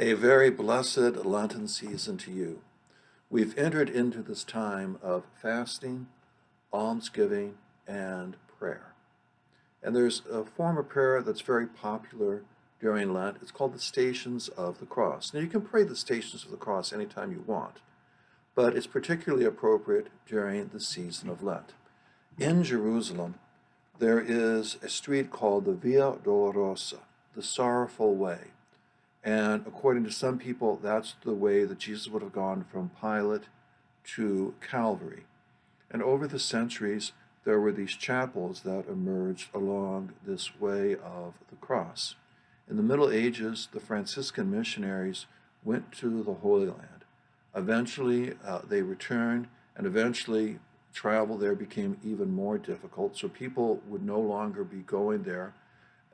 A very blessed Lenten season to you. We've entered into this time of fasting, almsgiving, and prayer. And there's a form of prayer that's very popular during Lent. It's called the Stations of the Cross. Now, you can pray the Stations of the Cross anytime you want, but it's particularly appropriate during the season of Lent. In Jerusalem, there is a street called the Via Dolorosa, the Sorrowful Way. And according to some people, that's the way that Jesus would have gone from Pilate to Calvary. And over the centuries, there were these chapels that emerged along this way of the cross. In the Middle Ages, the Franciscan missionaries went to the Holy Land. Eventually, they returned, and eventually travel there became even more difficult, so people would no longer be going there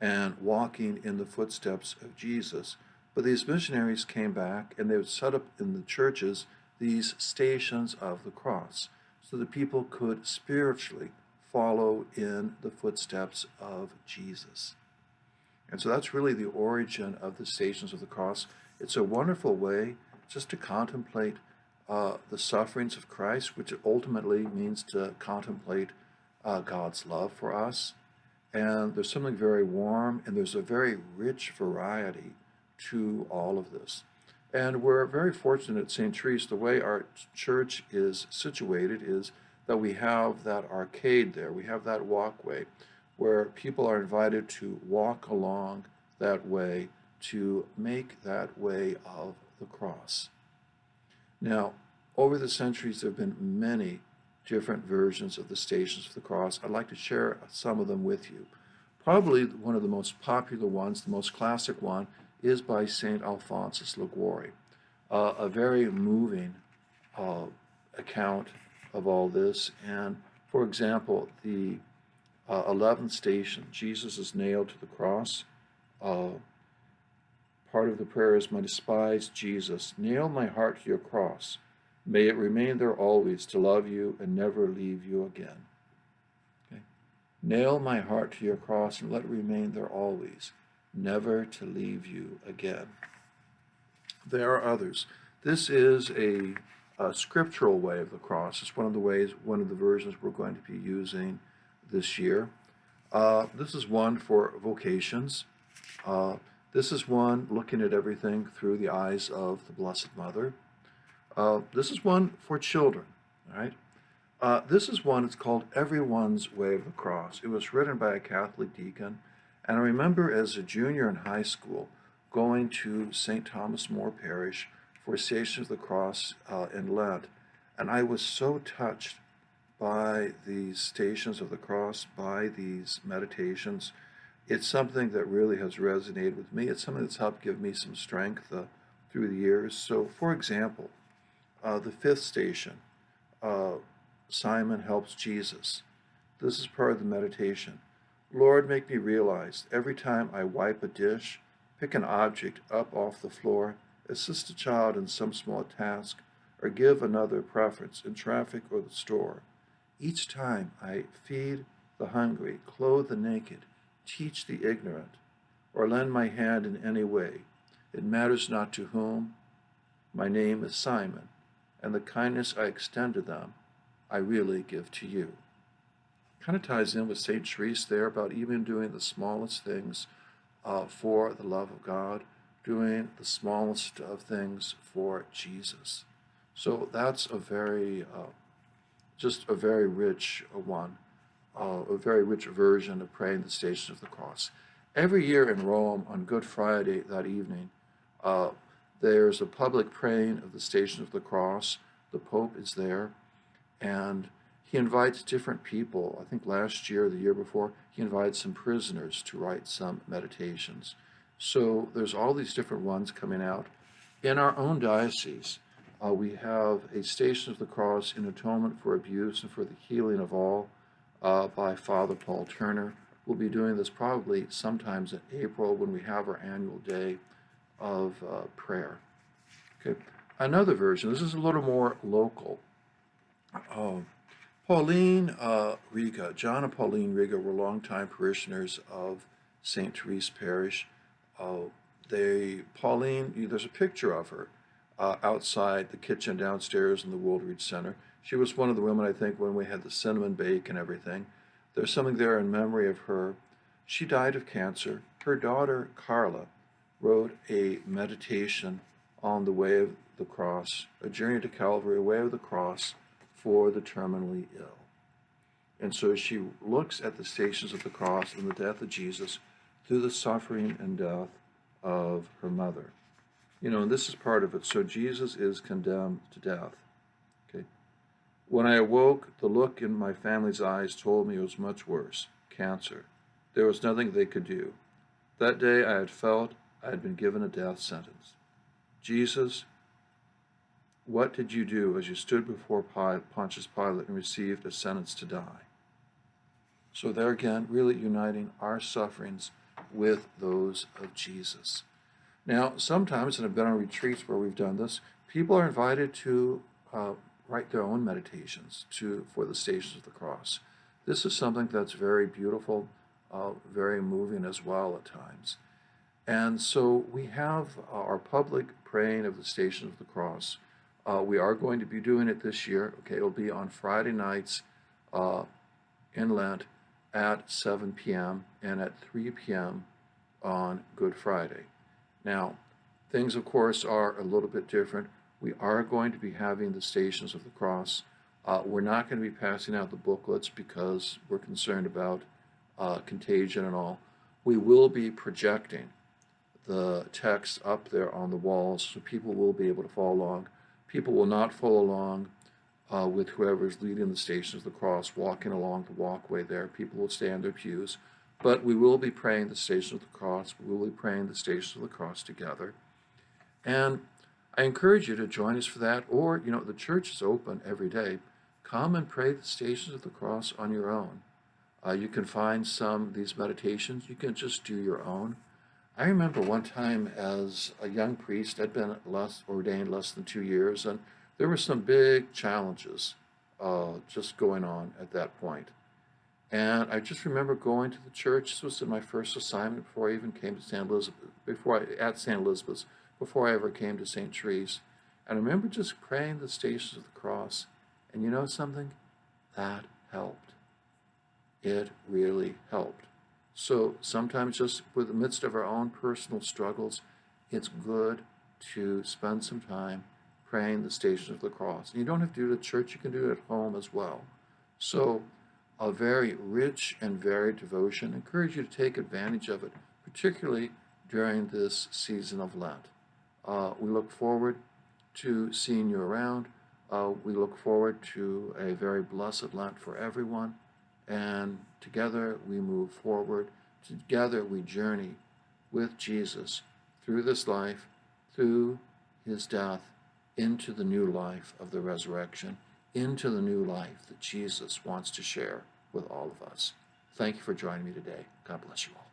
and walking in the footsteps of Jesus. But these missionaries came back and they would set up in the churches these stations of the cross so that people could spiritually follow in the footsteps of Jesus. And so that's really the origin of the Stations of the Cross. It's a wonderful way just to contemplate the sufferings of Christ, which ultimately means to contemplate God's love for us. And there's something very warm, and there's a very rich variety to all of this. And we're very fortunate at St. Therese. The way our church is situated is that we have that arcade there. We have that walkway where people are invited to walk along that way to make that way of the cross. Now, over the centuries, there have been many different versions of the Stations of the Cross. I'd like to share some of them with you. Probably one of the most popular ones, the most classic one, is by St. Alphonsus Liguori. A very moving account of all this. And for example, the 11th station, Jesus is nailed to the cross. Part of the prayer is, "My despised Jesus, nail my heart to your cross. May it remain there always to love you and never leave you again." Okay? Nail my heart to your cross and let it remain there always, never to leave you again. There are others. This is a scriptural way of the cross. It's one of the versions we're going to be using this year. This is one for vocations. This is one looking at everything through the eyes of the Blessed Mother. This is one for children, all right? This is one, it's called Everyone's Way of the Cross. It was written by a Catholic deacon, and I remember as a junior in high school going to St. Thomas More Parish for Stations of the Cross in Lent, and I was so touched by these Stations of the Cross, by these meditations. It's something that really has resonated with me. It's something that's helped give me some strength through the years. So, for example, the 5th station, Simon helps Jesus. This is part of the meditation. Lord, make me realize every time I wipe a dish, pick an object up off the floor, assist a child in some small task, or give another preference in traffic or the store. Each time I feed the hungry, clothe the naked, teach the ignorant, or lend my hand in any way, it matters not to whom. My name is Simon, and the kindness I extend to them, I really give to you. Kind of ties in with St. Therese there about even doing the smallest things for the love of God, doing the smallest of things for Jesus. So that's a very, just a very rich one, a very rich version of praying the Stations of the Cross. Every year in Rome on Good Friday that evening, there's a public praying of the Stations of the Cross. The Pope is there, and he invites different people. I think last year, the year before, he invited some prisoners to write some meditations. So there's all these different ones coming out. In our own diocese, we have a Station of the Cross in Atonement for Abuse and for the Healing of All by Father Paul Turner. We'll be doing this probably sometimes in April when we have our annual day of prayer. Okay, another version. This is a little more local. Pauline Riga, John and Pauline Riga were longtime parishioners of St. Therese Parish. Pauline, there's a picture of her outside the kitchen downstairs in the World Reach Center. She was one of the women, I think, when we had the cinnamon bake and everything. There's something there in memory of her. She died of cancer. Her daughter, Carla, wrote a meditation on the way of the cross, a journey to Calvary, a way of the cross for the terminally ill. And so she looks at the stations of the cross and the death of Jesus through the suffering and death of her mother. And this is part of it. So Jesus is condemned to death. Okay. When I awoke, the look in my family's eyes told me it was much worse, cancer. There was nothing they could do. That day I had felt I had been given a death sentence. Jesus, what did you do as you stood before Pontius Pilate and received a sentence to die? So there again, really uniting our sufferings with those of Jesus. Now, sometimes, and I've been on retreats where we've done this, people are invited to write their own meditations for the Stations of the Cross. This is something that's very beautiful, very moving as well at times. And so we have our public praying of the Stations of the Cross. We are going to be doing it this year. Okay, it'll be on Friday nights in Lent at 7 p.m. and at 3 p.m. on Good Friday. Now, things, of course, are a little bit different. We are going to be having the Stations of the Cross. We're not going to be passing out the booklets because we're concerned about contagion and all. We will be projecting the text up there on the walls so people will be able to follow along. People will not follow along with whoever is leading the Stations of the Cross, walking along the walkway there. People will stay in their pews. But we will be praying the Stations of the Cross. We will be praying the Stations of the Cross together. And I encourage you to join us for that. Or, the church is open every day. Come and pray the Stations of the Cross on your own. You can find some of these meditations. You can just do your own. I remember one time as a young priest, I'd been ordained less than 2 years, and there were some big challenges just going on at that point. And I just remember going to the church. This was in my first assignment before I even came to St. Elizabeth, before I ever came to St. Therese. And I remember just praying the Stations of the Cross. And you know something? That helped. It really helped. So sometimes just in the midst of our own personal struggles, it's good to spend some time praying the Stations of the Cross. And you don't have to do it at church. You can do it at home as well. So a very rich and varied devotion. I encourage you to take advantage of it, particularly during this season of Lent. We look forward to seeing you around. We look forward to a very blessed Lent for everyone. And together we move forward. Together we journey with Jesus through this life, through his death, into the new life of the resurrection, into the new life that Jesus wants to share with all of us. Thank you for joining me today. God bless you all.